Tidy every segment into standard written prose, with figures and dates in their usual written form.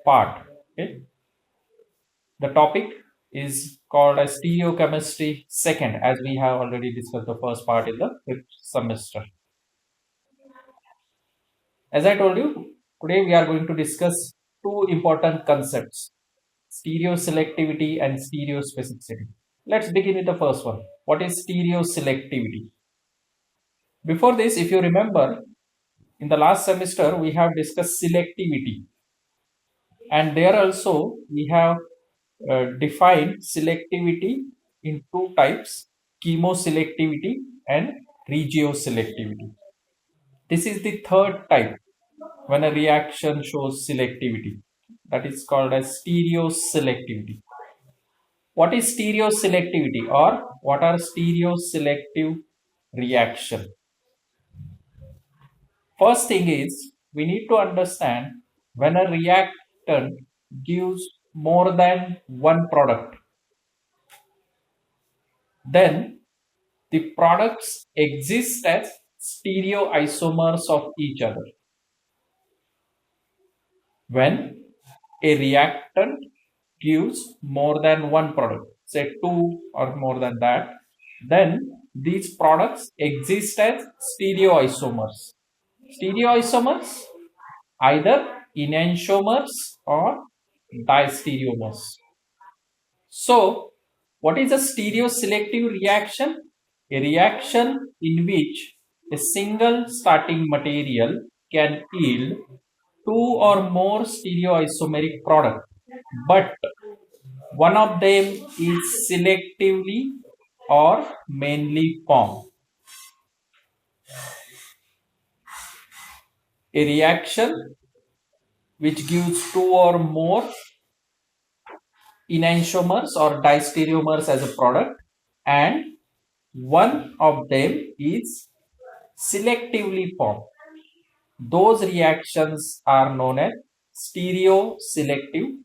part. Okay. The topic is called as Stereochemistry second, as we have already discussed the first part in the fifth semester. As I told you, today we are going to discuss two important concepts: stereoselectivity and stereospecificity. Let's begin with the first one. What is stereoselectivity? Before this, if you remember, in the last semester we have discussed selectivity, and there also we have defined selectivity in two types: chemoselectivity and regioselectivity. This is the third type when a reaction shows selectivity, that is called as stereoselectivity. What is stereoselectivity, or what are stereoselective reaction? First thing is, we need to understand when a reactant gives more than one product, then the products exist as stereoisomers of each other. When a reactant gives more than one product, say two or more than that, then these products exist as stereoisomers. Stereoisomers, either enantiomers or diastereomers. So, what is a stereoselective reaction? A reaction in which a single starting material can yield two or more stereoisomeric products, but one of them is selectively or mainly formed. A reaction which gives two or more enantiomers or diastereomers as a product, and one of them is selectively formed. Those reactions are known as stereoselective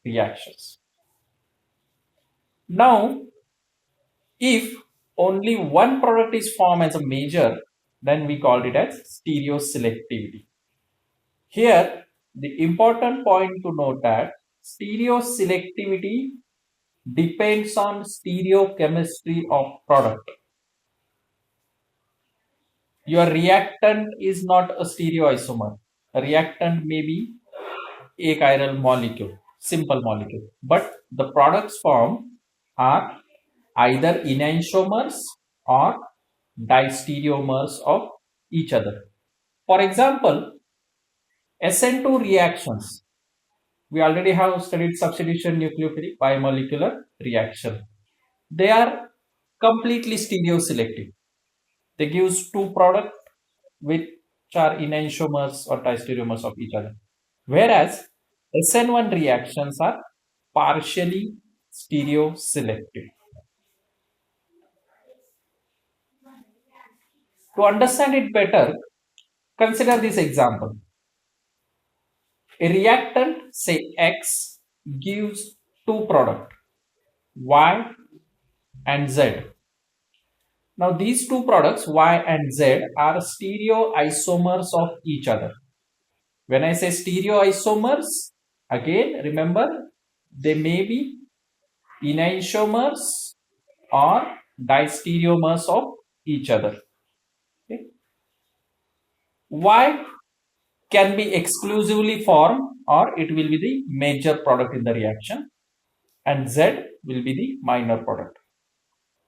reactions. Now, if only one product is formed as a major, then we call it as stereoselectivity. Here, the important point to note that stereoselectivity depends on stereochemistry of product. Your reactant is not a stereoisomer. A reactant may be a chiral molecule, simple molecule, but the products formed are either enantiomers or diastereomers of each other. For example, SN2 reactions. We already have studied substitution nucleophilic bimolecular reaction. They are completely stereoselective. They give two products which are enantiomers or diastereomers of each other. Whereas SN1 reactions are partially stereoselective. To understand it better, consider this example. A reactant, say X, gives two products, Y and Z. Now these two products, Y and Z, are stereoisomers of each other. When I say stereoisomers, again remember, they may be enantiomers or diastereomers of each other. Okay. Y can be exclusively formed, or it will be the major product in the reaction, and Z will be the minor product.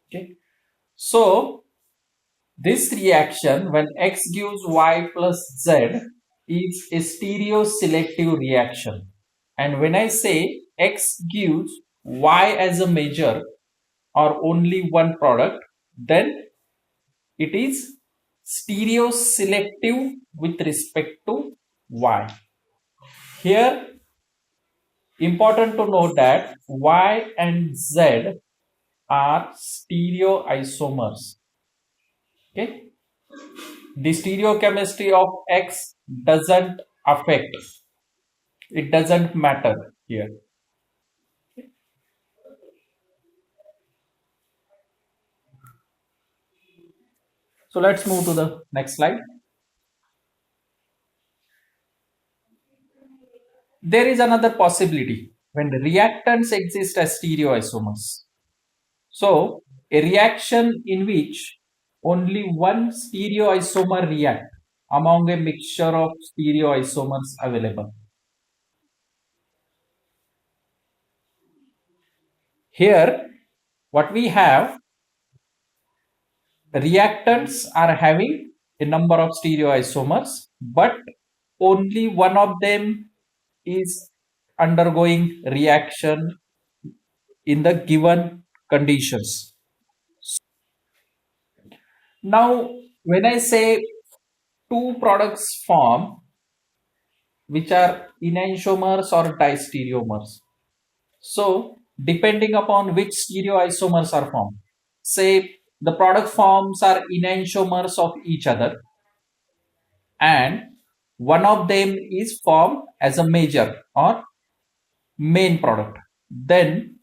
Okay. So this reaction, when X gives Y plus Z, is a stereoselective reaction. And when I say X gives Y as a major or only one product, then it is stereoselective with respect to Y. Here, important to note that Y and Z are stereoisomers. Okay. The stereochemistry of X doesn't affect, it doesn't matter here. So let's move to the next slide. There is another possibility when reactants exist as stereoisomers. So, a reaction in which only one stereoisomer react among a mixture of stereoisomers available. Here, what we have, reactants are having a number of stereoisomers, but only one of them is undergoing reaction in the given conditions. Now, when I say two products form which are enantiomers or distereomers, so depending upon which stereoisomers are formed, say the product forms are enantiomers of each other and one of them is formed as a major or main product, then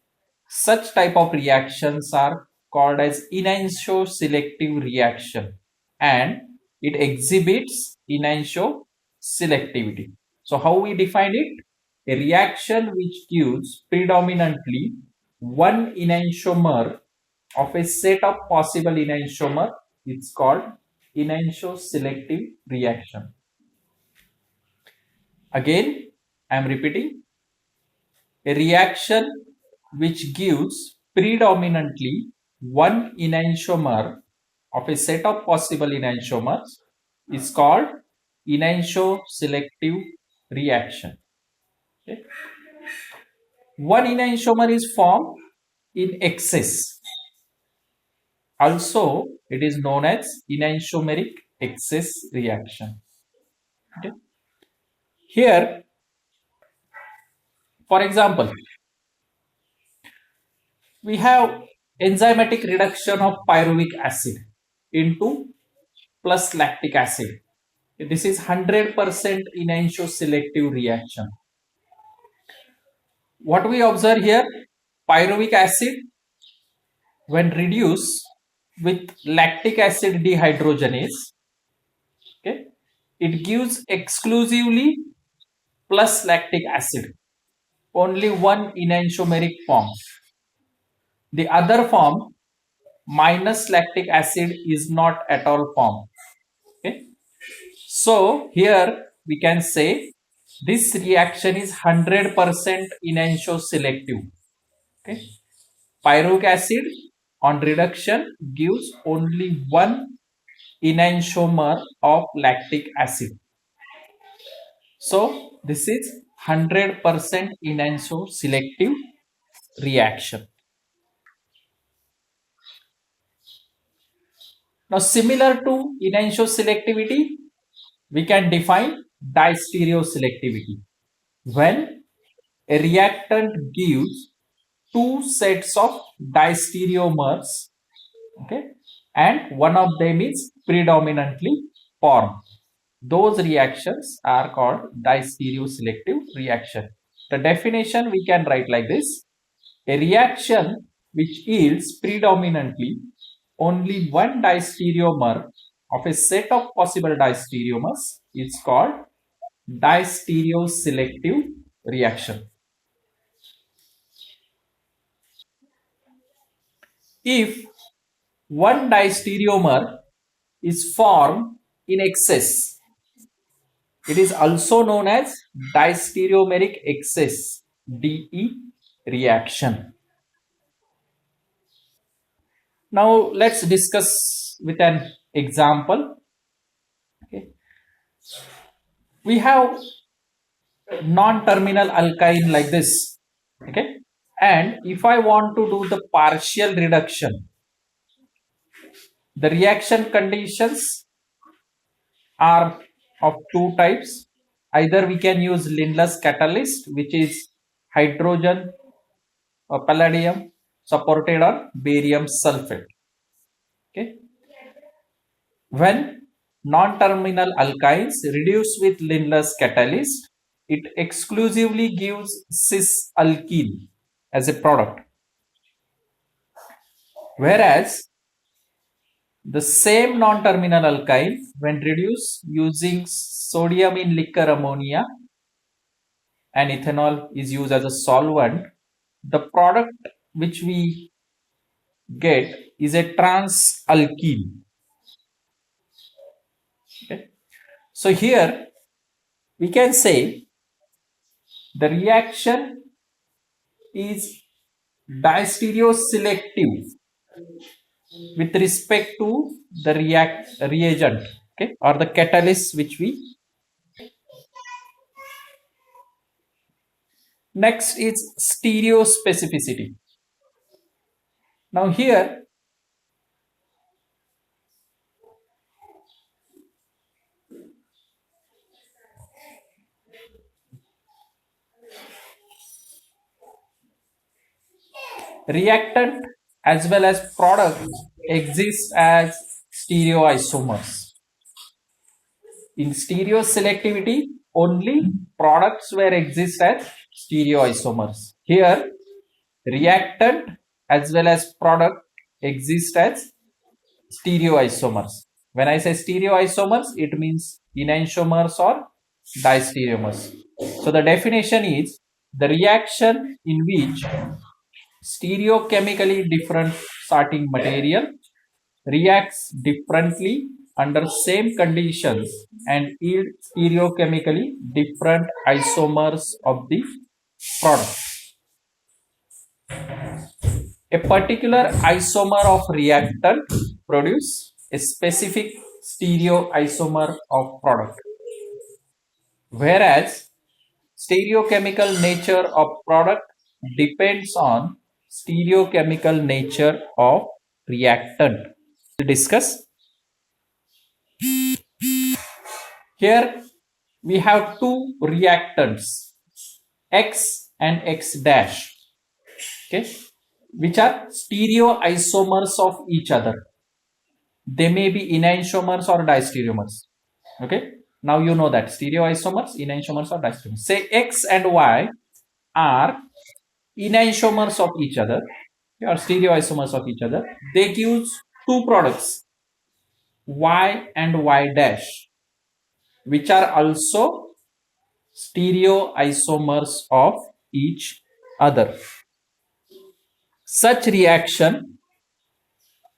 such type of reactions are called as enantioselective reaction and it exhibits enantioselectivity. So how we define it? A reaction which gives predominantly one enantiomer of a set of possible enantiomer is called enantioselective reaction. Again, I am repeating, a reaction which gives predominantly one enantiomer of a set of possible enantiomers is called enantioselective reaction. Okay. One enantiomer is formed in excess. Also, it is known as enantiomeric excess reaction. Okay. Here, for example, we have enzymatic reduction of pyruvic acid into plus lactic acid. This is 100% enantioselective reaction. What we observe here, pyruvic acid when reduced with lactic acid dehydrogenase, okay, it gives exclusively plus lactic acid, only one enantiomeric form. The other form minus lactic acid is not at all formed. Okay. So here we can say this reaction is 100% enantioselective. Okay. Pyruvic acid on reduction gives only one enantiomer of lactic acid. So this is 100% enantioselective reaction. Now similar to enantioselectivity, we can define distereoselectivity. When a reactant gives two sets of distereomers, okay, and one of them is predominantly formed, those reactions are called distereoselective reaction. The definition we can write like this: a reaction which yields predominantly only one distereomer of a set of possible distereomers is called distereoselective reaction. If one distereomer is formed in excess, it is also known as distereomeric excess (DE) reaction. Now let's discuss with an example. Okay. We have non-terminal alkyne like this. Okay. And if I want to do the partial reduction, the reaction conditions are of two types. Either we can use Lindlar's catalyst, which is hydrogen or palladium supported on barium sulfate. Okay. When non-terminal alkynes reduce with Lindlar's catalyst, it exclusively gives cis alkene as a product. Whereas the same non-terminal alkyne, when reduced using sodium in liquor ammonia, and ethanol is used as a solvent, the product which we get is a trans alkene. Okay. So here we can say the reaction is diastereoselective with respect to the reagent, okay, or the catalyst which we. Next is stereospecificity. Now here reactant as well as product exist as stereoisomers. In stereoselectivity, only products were exist as stereoisomers. Here, reactant as well as product exist as stereoisomers. When I say stereoisomers, it means enantiomers or diastereomers. So the definition is the reaction in which stereochemically different starting material reacts differently under same conditions and yield stereochemically different isomers of the product. A particular isomer of reactant produce a specific stereoisomer of product, whereas stereochemical nature of product depends on stereochemical nature of reactant. We'll discuss. Here we have two reactants, X and X dash, okay, which are stereoisomers of each other. They may be enantiomers or diastereomers. Okay, now you know that stereoisomers, enantiomers, or diastereomers. Say X and Y are enantiomers of each other, or stereoisomers of each other. They give two products, Y and Y dash, which are also stereoisomers of each other. Such reaction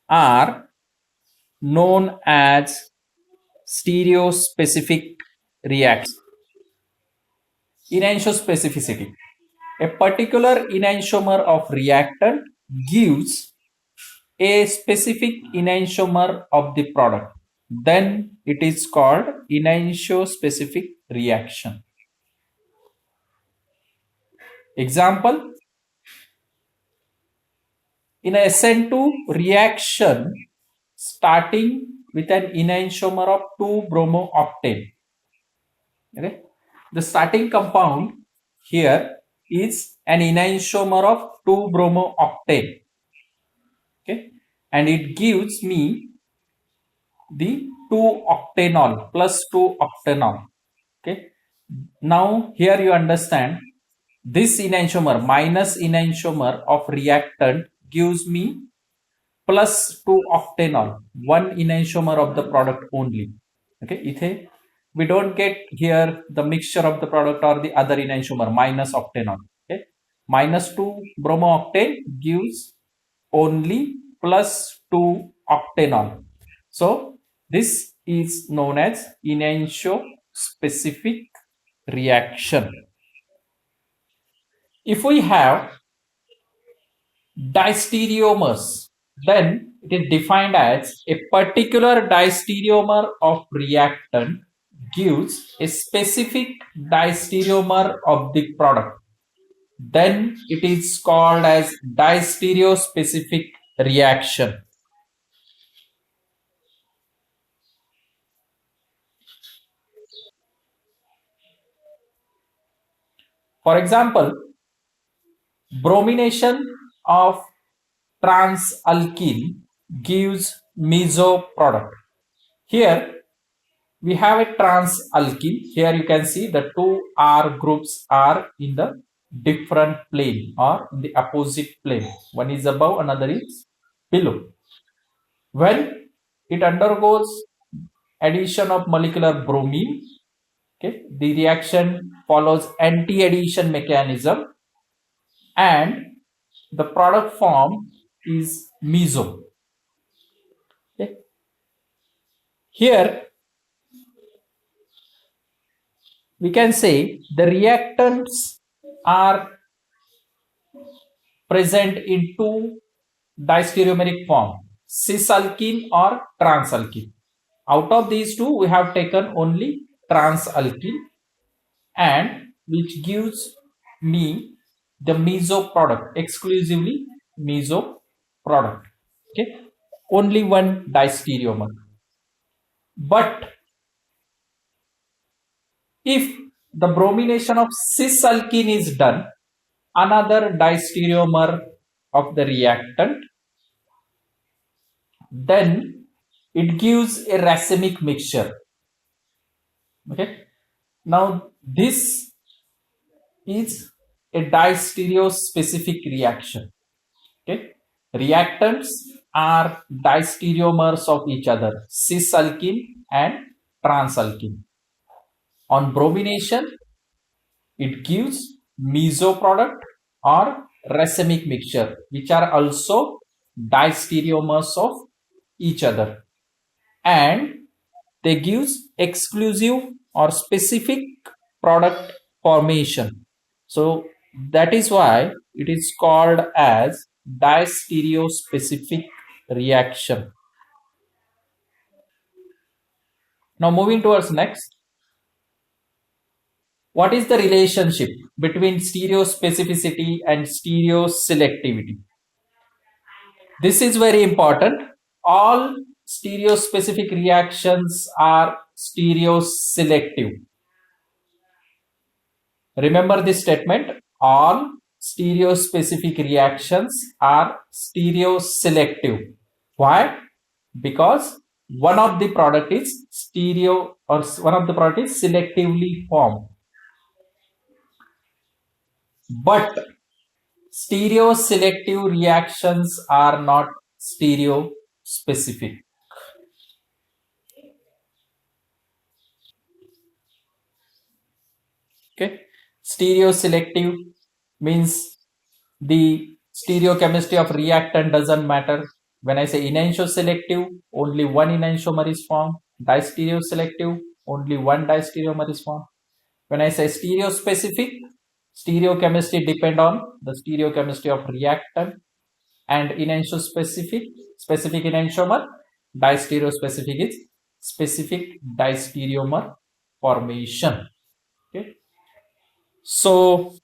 are known as stereospecific reactions. Enantiospecificity. A particular enantiomer of reactant gives a specific enantiomer of the product. Then it is called enantiospecific reaction. Example, in a SN2 reaction starting with an enantiomer of 2-bromooctane. Okay? The starting compound here is an enantiomer of 2-bromooctane. Okay? And it gives me the 2-octanol plus 2-octanol. Okay? Now here you understand this enantiomer minus enantiomer of reactant gives me plus 2-octanol, one enantiomer of the product only. Okay, we don't get here the mixture of the product or the other enantiomer minus octanol. Okay, minus 2-bromooctane gives only plus 2-octanol. So this is known as enantiospecific reaction. If we have diastereomers, then it is defined as a particular diastereomer of reactant gives a specific diastereomer of the product. Then it is called as diastereospecific reaction. For example, bromination of transalkene gives meso product. Here we have a transalkene. Here you can see the two R groups are in the different plane or in the opposite plane. One is above, another is below. When it undergoes addition of molecular bromine, okay, the reaction follows anti-addition mechanism, and the product form is meso. Okay. Here we can say the reactants are present in two distereomeric form, cis-alkene or trans-alkene. Out of these two, we have taken only trans-alkene, and which gives me the meso product, exclusively meso product. Okay, only one distereomer. But if the bromination of cis-alkene is done, another distereomer of the reactant, then it gives a racemic mixture. Okay, now this is a distereospecific reaction. Okay, reactants are distereomers of each other, cis-alkene and trans-alkene. On bromination, it gives meso product or racemic mixture, which are also distereomers of each other, and they gives exclusive or specific product formation. So that is why it is called as distereospecific reaction. Now moving towards next, what is the relationship between stereospecificity and stereoselectivity? This is very important. All stereospecific reactions are stereoselective. Remember this statement, all stereospecific reactions are stereoselective. Why? Because one of the product is stereo, or one of the product is selectively formed. But stereoselective reactions are not stereospecific. Okay, stereoselective means the stereochemistry of reactant doesn't matter. When I say enantioselective, only one enantiomer is formed. Distereoselective, only one distereomer is formed. When I say stereospecific, stereochemistry depend on the stereochemistry of reactant, and enantiospecific, specific enantiomer. Distereospecific is specific distereomer formation. Okay. So